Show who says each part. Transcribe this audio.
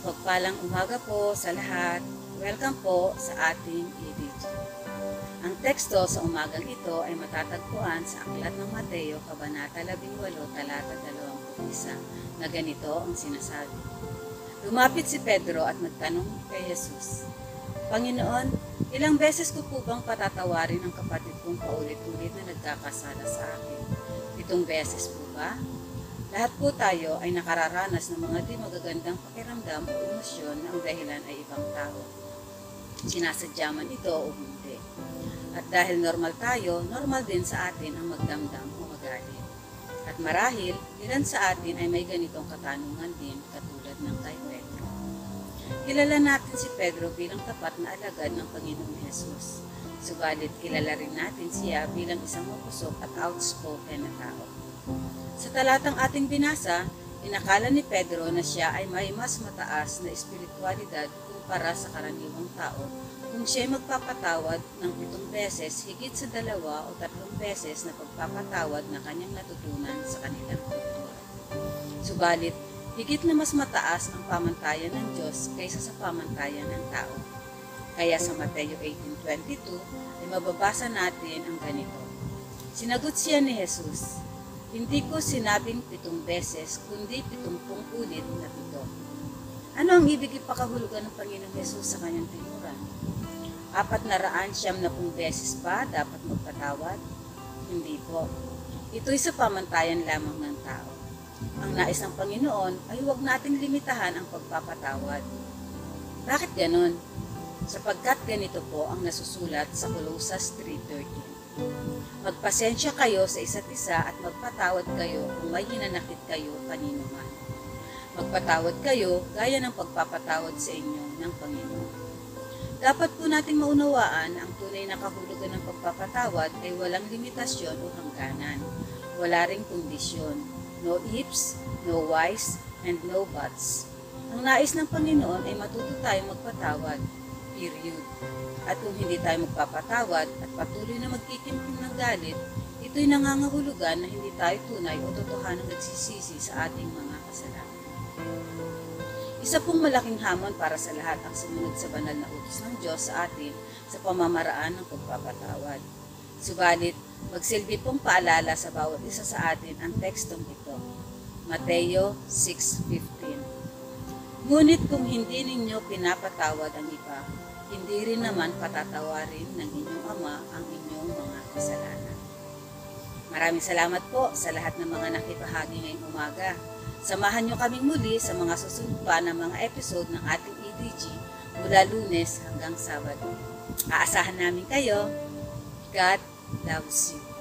Speaker 1: Mapagpalang umaga po sa lahat. Welcome po sa ating EDG. Ang teksto sa umagang ito ay matatagpuan sa Aklat ng Mateo, Kabanata 18, Talata 21, na ganito ang sinasabi. Lumapit si Pedro at nagtanong kay Jesus, Panginoon, ilang beses ko po bang patatawarin ang kapatid kong paulit-ulit na nagkakasala sa akin? 7 beses po ba? Lahat po tayo ay nakararanas ng mga di magagandang pakiramdam o emosyon na ang dahilan ay ibang tao. Sinasadya man ito o hindi. At dahil normal tayo, normal din sa atin ang magdamdam o magalit. At marahil, ilan sa atin ay may ganitong katanungan din katulad ng kay Pedro. Kilala natin si Pedro bilang tapat na alagad ng Panginoong Hesus. Subalit kilala rin natin siya bilang isang mapusok at outspoken na tao. Sa talatang ating binasa, inakala ni Pedro na siya ay may mas mataas na espiritualidad kumpara sa karaniwang tao kung siya ay magpapatawad ng 7 beses higit sa 2 o 3 beses na pagpapatawad na kanyang natutunan sa kanilang kultura. Subalit, higit na mas mataas ang pamantayan ng Diyos kaysa sa pamantayan ng tao. Kaya sa Mateo 18:22 ay mababasa natin ang ganito. Sinagot siya ni Jesus, Hindi ko sinabing 7 beses, kundi 70 ulit na 7. Ano ang ibig ipakahulugan ng Panginoong Hesus sa kanyang tinuran? 490 beses ba dapat magpatawad? Hindi po. Ito'y sa pamantayan lamang ng tao. Ang nais ng Panginoon ay huwag nating limitahan ang pagpapatawad. Bakit ganon? Sapagkat ganito po ang nasusulat sa Colossus 3:13. Magpasensya kayo sa isa't isa at magpatawad kayo kung may hinanakit kayo kanino man. Magpatawad kayo gaya ng pagpapatawad sa inyo ng Panginoon. Dapat po nating maunawaan ang tunay na kahulugan ng pagpapatawad ay walang limitasyon o hangganan. Wala ring kondisyon. No ifs, no whys, and no buts. Ang nais ng Panginoon ay matuto tayong magpatawad. Period. At kung hindi tayo magpapatawad at patuloy na magkikimkim ng galit, ito'y nangangahulugan na hindi tayo tunay o totohanang nagsisisi sa ating mga kasalanan. Isa pong malaking hamon para sa lahat ang sumunod sa banal na utos ng Diyos sa atin sa pamamaraan ng pagpapatawad. Subalit, magsilbi pong paalala sa bawat isa sa atin ang tekstong ito. Mateo 6:15. Ngunit kung hindi ninyo pinapatawad ang iba, hindi rin naman patatawarin ng inyong Ama ang inyong mga kasalanan. Maraming salamat po sa lahat ng mga nakibahagi ngayong umaga. Samahan nyo kaming muli sa mga susunod pa na mga episode ng ating EDG mula Lunes hanggang Sabado. Aasahan namin kayo. God loves you.